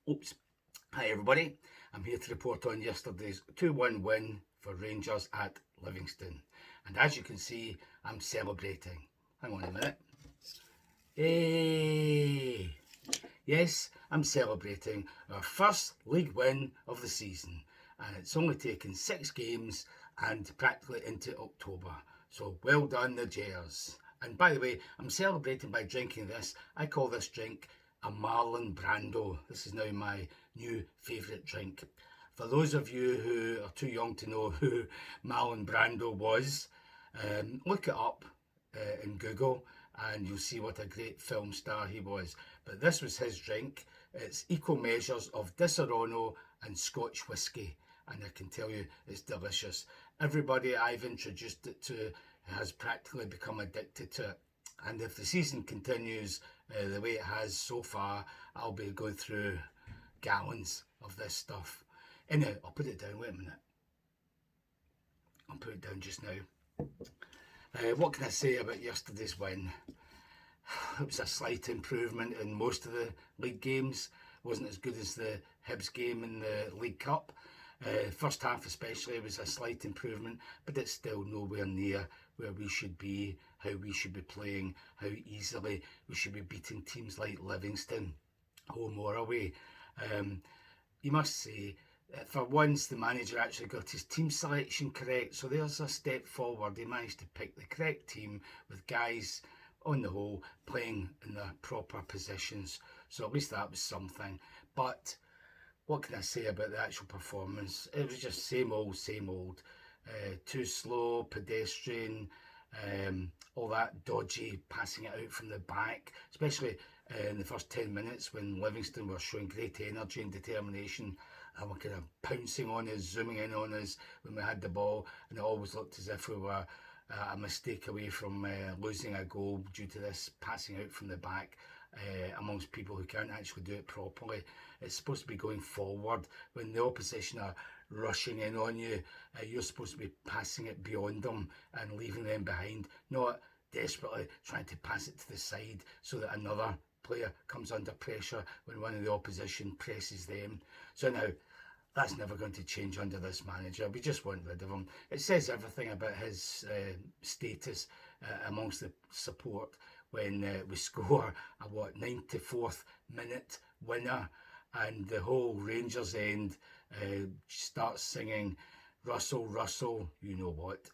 Oops. Hi everybody, I'm here to report on yesterday's 2-1 win for Rangers at Livingston. And as you can see, I'm celebrating. Hang on a minute. Yay! Yes, I'm celebrating our first league win of the season. And it's only taken 6 games and practically into October. So well done the Gers. And by the way, I'm celebrating by drinking this. I call this drink a Marlon Brando. This is now my new favourite drink. For those of you who are too young to know who Marlon Brando was, look it up in Google and you'll see what a great film star he was. But this was his drink. It's equal measures of Disaronno and Scotch whisky, and I can tell you it's delicious. Everybody I've introduced it to has practically become addicted to it. And if the season continues the way it has so far, I'll be going through gallons of this stuff. Anyway, I'll put it down. Wait a minute. I'll put it down just now. What can I say about yesterday's win? It was a slight improvement in most of the league games. It wasn't as good as the Hibs game in the League Cup. First half especially was a slight improvement, but it's still nowhere near where we should be, how we should be playing, how easily we should be beating teams like Livingston, home or away. You must say, for once the manager actually got his team selection correct, so there's a step forward. He managed to pick the correct team with guys on the whole playing in their proper positions, so at least that was something. But what can I say about the actual performance? It was just same old, too slow, pedestrian, all that dodgy passing it out from the back, especially in the first 10 minutes when Livingston were showing great energy and determination and were kind of pouncing on us, zooming in on us when we had the ball, and it always looked as if we were a mistake away from losing a goal due to this passing out from the back amongst people who can't actually do it properly. It's supposed to be going forward. When the opposition are rushing in on you, you're supposed to be passing it beyond them and leaving them behind, not desperately trying to pass it to the side so that another player comes under pressure when one of the opposition presses them. So now, that's never going to change under this manager. We just want rid of him. It says everything about his status amongst the support when we score a 94th minute winner and the whole Rangers end starts singing Russell, Russell, you know what.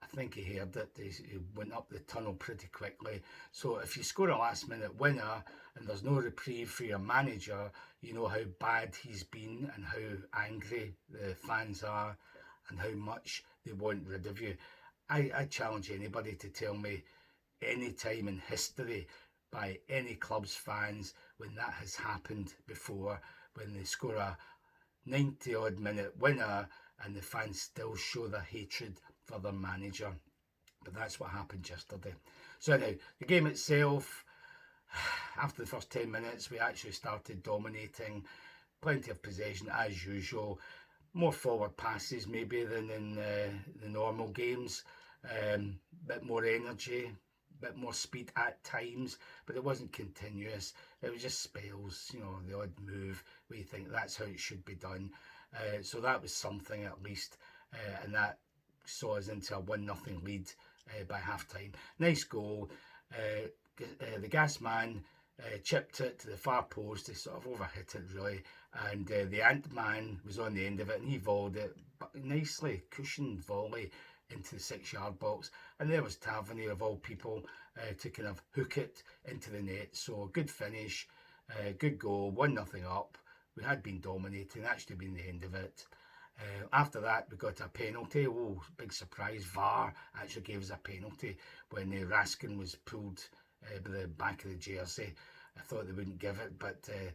I think he heard it. He went up the tunnel pretty quickly. So if you score a last minute winner and there's no reprieve for your manager, you know how bad he's been and how angry the fans are and how much they want rid of you. I challenge anybody to tell me any time in history by any club's fans when that has happened before, when they score a 90 odd minute winner and the fans still show their hatred for their manager. But that's what happened yesterday. So now, the game itself, after the first 10 minutes, we actually started dominating, plenty of possession as usual, more forward passes maybe than in the normal games, bit more energy, bit more speed at times, but it wasn't continuous. It was just spells, the odd move where you think that's how it should be done. So that was something at least, and that saw us into a 1-0 lead by half time. Nice goal. The gas man chipped it to the far post. He sort of overhit it really, and the Ant Man was on the end of it and he volleyed it nicely, cushioned volley into the 6-yard box, and there was Tavernier of all people to kind of hook it into the net. So good finish, good goal, 1-0 up. We had been dominating, that should have been the end of it. After that, we got a penalty. Oh, big surprise. VAR actually gave us a penalty when Raskin was pulled by the back of the jersey. I thought they wouldn't give it, but they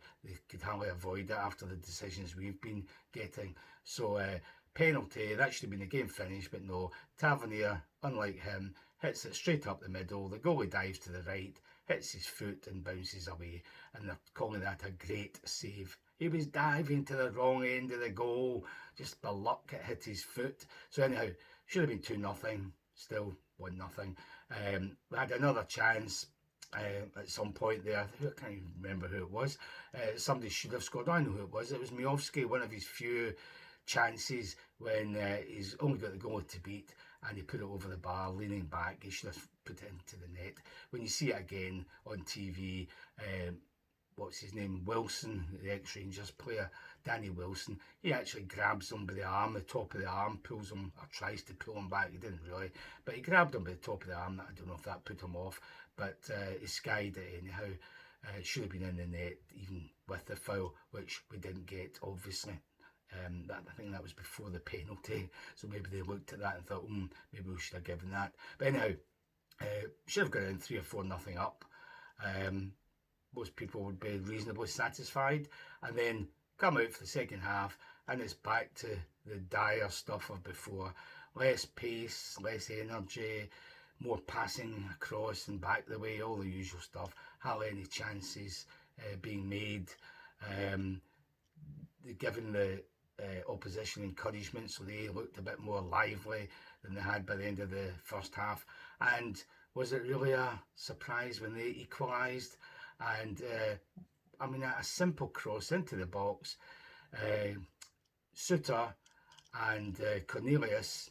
could hardly avoid it after the decisions we've been getting. So, penalty, that should have been the game finished, but no. Tavernier, unlike him, hits it straight up the middle. The goalie dives to the right, hits his foot and bounces away, and they're calling that a great save. He was diving to the wrong end of the goal, just by luck it hit his foot. So anyhow, should have been 2-0, still 1-0. We had another chance, at some point there. I can't even remember who it was. Somebody should have scored. I know who it was. It was Miovski, one of his few chances when he's only got the goal to beat, and he put it over the bar, leaning back. He should have put it into the net. When you see it again on TV, what's his name, Wilson, the ex-Rangers player, Danny Wilson, he actually grabs him by the arm, the top of the arm, pulls him, or tries to pull him back. He didn't really, but he grabbed him by the top of the arm. I don't know if that put him off, but he skied it anyhow. It should have been in the net, even with the foul, which we didn't get, obviously. I think that was before the penalty, so maybe they looked at that and thought, maybe we should have given that. But anyhow, should have got in 3 or 4 nothing up. Most people would be reasonably satisfied, and then come out for the second half, and it's back to the dire stuff of before. Less pace, less energy, more passing across and back the way, all the usual stuff. Hardly any chances being made. Given the opposition encouragement, so they looked a bit more lively than they had by the end of the first half. And was it really a surprise when they equalised? And I mean, a simple cross into the box, Suter and Cornelius,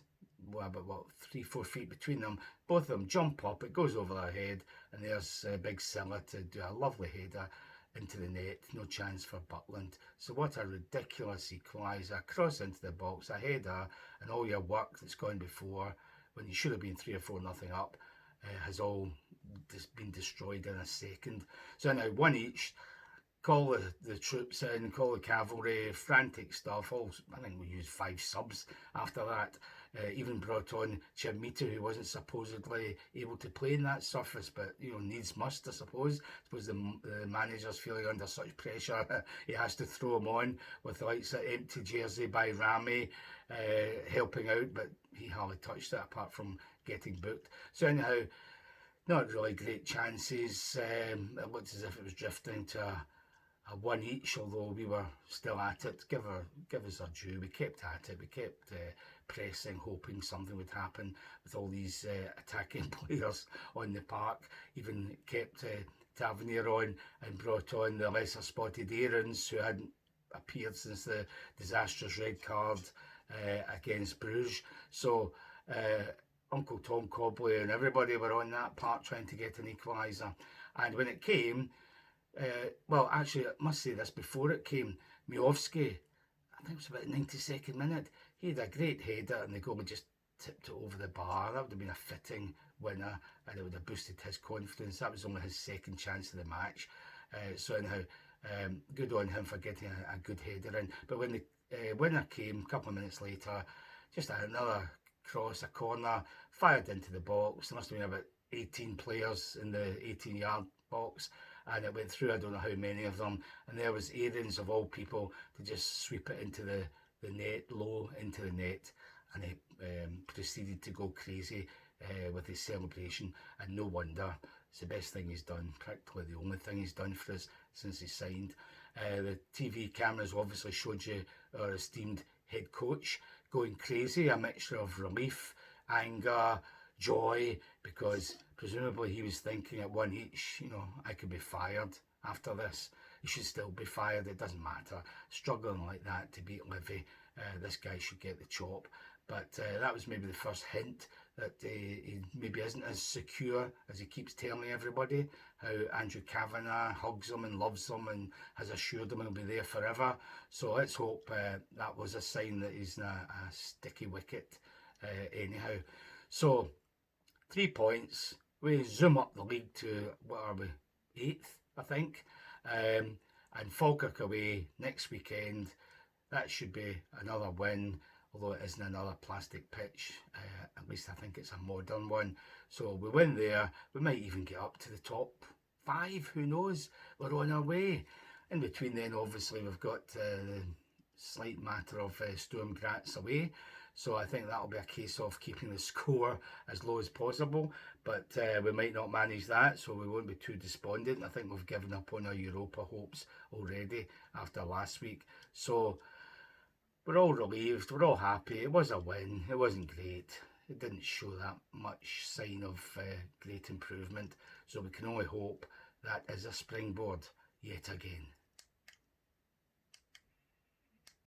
about 3-4 feet between them, both of them jump up, it goes over their head, and there's Big Silla to do a lovely header into the net. No chance for Butland. So what a ridiculous equaliser. Cross into the box, a header, and all your work that's gone before, when you should have been 3 or 4 nothing up, has all just been destroyed in a second. So now 1 each. Call the troops in, call the cavalry, frantic stuff. I think we used 5 subs after that. Even brought on Chimita, who wasn't supposedly able to play in that surface, but needs must, I suppose. The manager's feeling under such pressure, he has to throw him on with the likes of empty jersey by Rami helping out, but he hardly touched it apart from getting booked. So anyhow, not really great chances. It looked as if it was drifting to a 1 each, although we were still at it. Give us our due. We kept at it. We kept pressing, hoping something would happen with all these attacking players on the park. Even kept Tavernier on and brought on the lesser spotted Aarons, who hadn't appeared since the disastrous red card against Bruges. So Uncle Tom Cobley and everybody were on that park trying to get an equaliser. And when it came, well, actually, I must say this, before it came, Miovski, I think it was about the 92nd minute, he had a great header and the goalie just tipped it over the bar. That would have been a fitting winner and it would have boosted his confidence. That was only his second chance of the match. So anyhow, good on him for getting a good header in. But when the winner came a couple of minutes later, just another cross, a corner, fired into the box. There must have been about 18 players in the 18-yard box, and it went through, I don't know how many of them, and there was Aarons of all people to just sweep it into the net, low into the net, and he proceeded to go crazy with his celebration, and no wonder. It's the best thing he's done, practically the only thing he's done for us since he signed. The TV cameras obviously showed you our esteemed head coach going crazy, a mixture of relief, anger, joy, because presumably he was thinking at 1 each, I could be fired after this. He should still be fired, it doesn't matter. Struggling like that to beat Livy, this guy should get the chop. But that was maybe the first hint that he maybe isn't as secure as he keeps telling everybody, how Andrew Kavanagh hugs him and loves him and has assured him he'll be there forever. So let's hope that was a sign that he's not a sticky wicket anyhow. So 3 points. We zoom up the league to, what are we, 8th, I think. And Falkirk away next weekend. That should be another win, although it isn't another plastic pitch. At least I think it's a modern one. So we win there. We might even get up to the top 5. Who knows? We're on our way. In between then, obviously, we've got the slight matter of Sturm Graz away. So I think that'll be a case of keeping the score as low as possible, but we might not manage that, so we won't be too despondent. I think we've given up on our Europa hopes already after last week. So we're all relieved, we're all happy. It was a win, it wasn't great. it didn't show that much sign of great improvement. So we can only hope that is a springboard yet again.